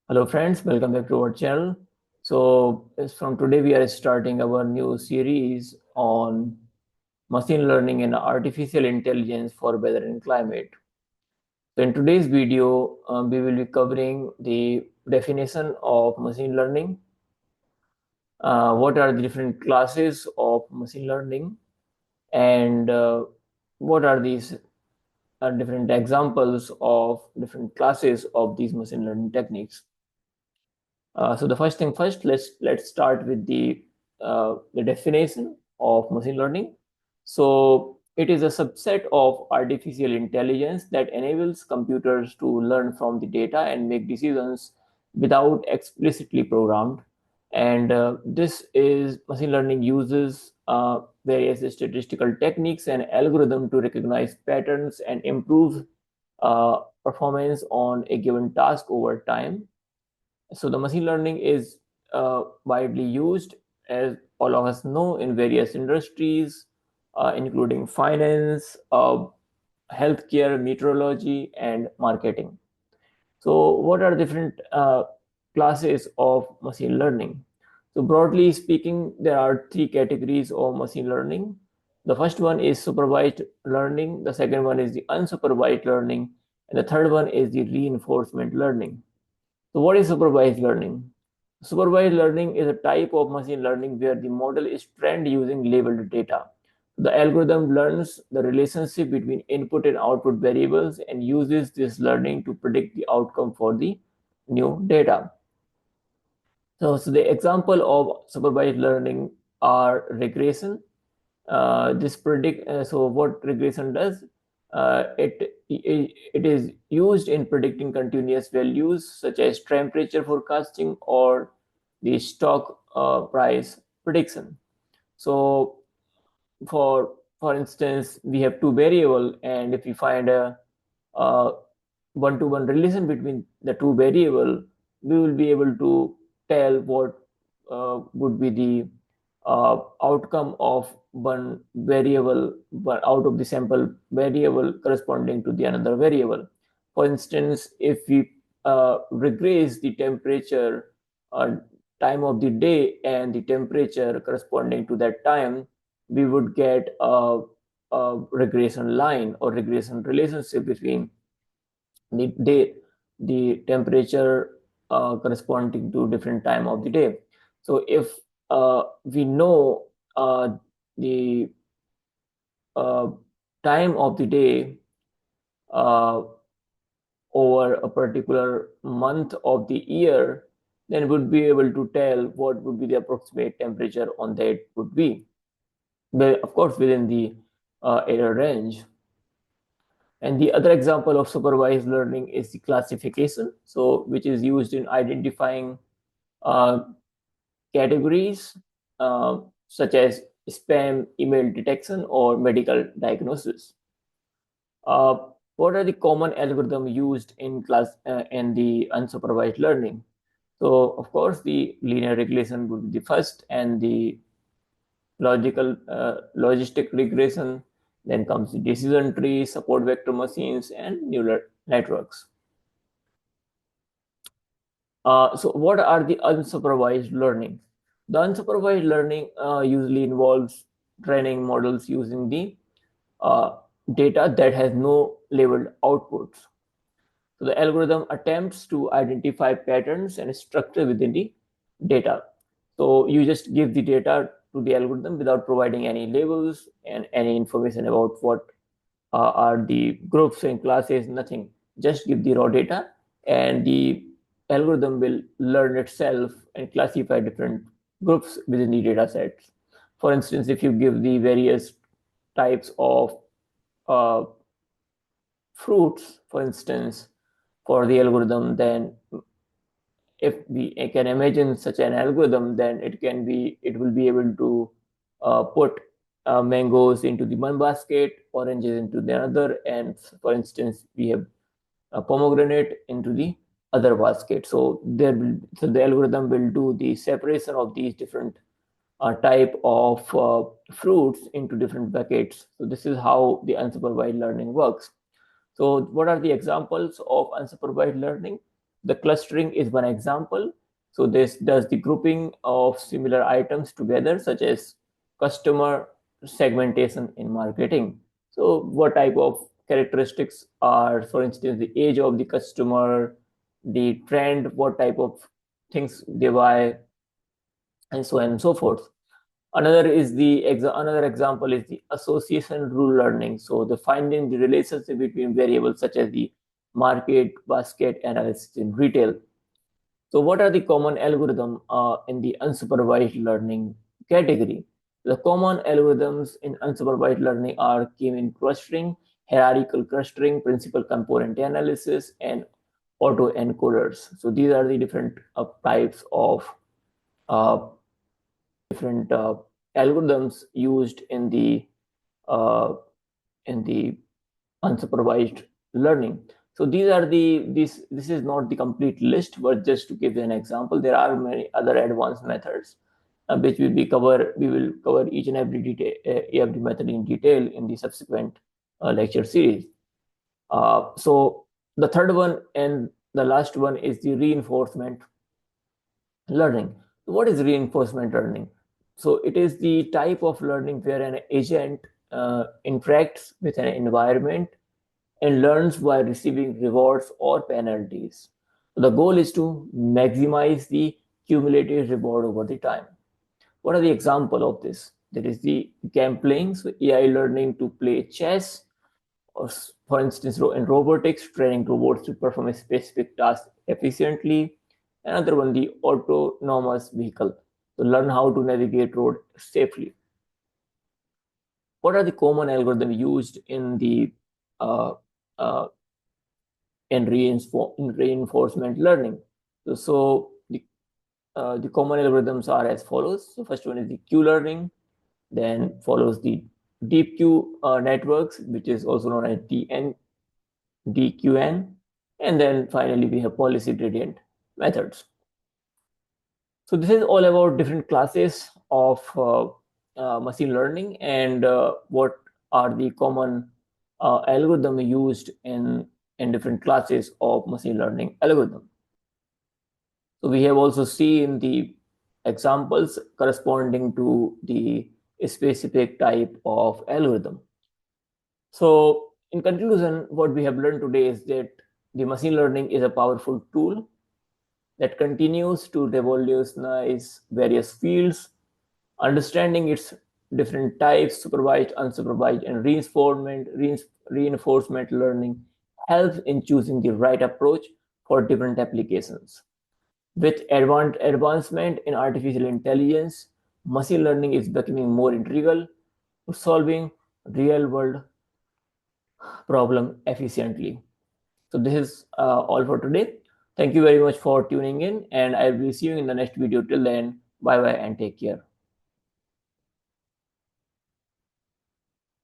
Hello friends, welcome back to our channel. From today we are starting our new series on machine learning and artificial intelligence for weather and climate. So in today's video, we will be covering the definition of machine learning, what are the different classes of machine learning, and what are these different examples of different classes of these machine learning techniques. So the first thing first, let's start with the definition of machine learning. So it is a subset of artificial intelligence that enables computers to learn from the data and make decisions without explicitly programmed. And this is machine learning uses various statistical techniques and algorithm to recognize patterns and improve performance on a given task over time. So the machine learning is widely used, as all of us know, in various industries, including finance, healthcare, meteorology, and marketing. So what are different classes of machine learning? So broadly speaking, there are three categories of machine learning. The first one is supervised learning, the second one is the unsupervised learning, and the third one is the reinforcement learning. So what is supervised learning? Supervised learning is a type of machine learning where the model is trained using labeled data. The algorithm learns the relationship between input and output variables and uses this learning to predict the outcome for the new data. So the example of supervised learning are regression. So what regression does, it is used in predicting continuous values such as temperature forecasting or the stock price prediction. So for instance, we have two variable, and if we find a one-to-one relation between the two variable, we will be able to tell what would be the outcome of one variable out of the sample variable corresponding to the another variable. For instance, if we regress the temperature uh, time of the day and the temperature corresponding to that time, we would get a regression line or regression relationship between the day, the temperature corresponding to different time of the day. So if we know the uh, time of the day uh, over a particular month of the year, then we'd be able to tell what would be the approximate temperature on that would be. But of course, within the error range. And the other example of supervised learning is the classification, so which is used in identifying uh, categories such as spam email detection or medical diagnosis. Uh, what are the common algorithms used in the unsupervised learning? So, of course, the linear regression would be the first, and the logistic regression. Then comes the decision tree, support vector machines, and neural networks. So what are the unsupervised learning? The unsupervised learning usually involves training models using the uh, data that has no labeled outputs. So the algorithm attempts to identify patterns and structure within the data. So you just give the data to the algorithm without providing any labels and any information about what are the groups and classes, nothing. Just give the raw data, and the algorithm will learn itself and classify different groups within the data sets. For instance, if you give the various types of uh, fruits, for instance, for the algorithm, then if we can imagine such an algorithm, then it will be able to put mangoes into the one basket, oranges into the other, and for instance, we have a pomegranate into the other basket. So the algorithm will do the separation of these different type of fruits into different buckets. So this is how the unsupervised learning works. So what are the examples of unsupervised learning? The clustering is one example. So this does the grouping of similar items together, such as customer segmentation in marketing. So what type of characteristics are, for instance, the age of the customer, the trend, what type of things they buy, and so on and so forth. Another example is the association rule learning. So the finding the relationship between variables such as the market basket analysis in retail. So what are the common algorithm in the unsupervised learning category? The common algorithms in unsupervised learning are k-mean clustering, hierarchical clustering, principal component analysis, and autoencoders. So these are the different types of uh, different algorithms used uh, in the unsupervised learning. So these are this is not the complete list, but just to give you an example, there are many other advanced methods which we will cover each and every detail every method in detail in the subsequent lecture series. So the third one and the last one is the reinforcement learning. What is reinforcement learning? So it is the type of learning where an agent interacts with an environment and learns by receiving rewards or penalties. So the goal is to maximize the cumulative reward over the time. What are the example of this? There is the game playing, so AI learning to play chess, or for instance, in robotics, training robots to perform a specific task efficiently. Another one, the autonomous vehicle, to learn how to navigate road safely. What are the common algorithms used in the uh, uh, in reinforcement learning? So the common algorithms are as follows. So first one is the Q learning, then follows the deep Q networks, which is also known as DQN, and then finally we have policy gradient methods. So this is all about different classes of machine learning and what are the common algorithm used in different classes of machine learning algorithm. So we have also seen the examples corresponding to the specific type of algorithm. So in conclusion, what we have learned today is that the machine learning is a powerful tool that continues to revolutionize various fields. Understanding its different types, supervised, unsupervised, and reinforcement learning helps in choosing the right approach for different applications. With advancement in artificial intelligence, machine learning is becoming more integral to solving real world problem efficiently. So this is all for today. Thank you very much for tuning in, and I will see you in the next video. Till then, bye bye and take care.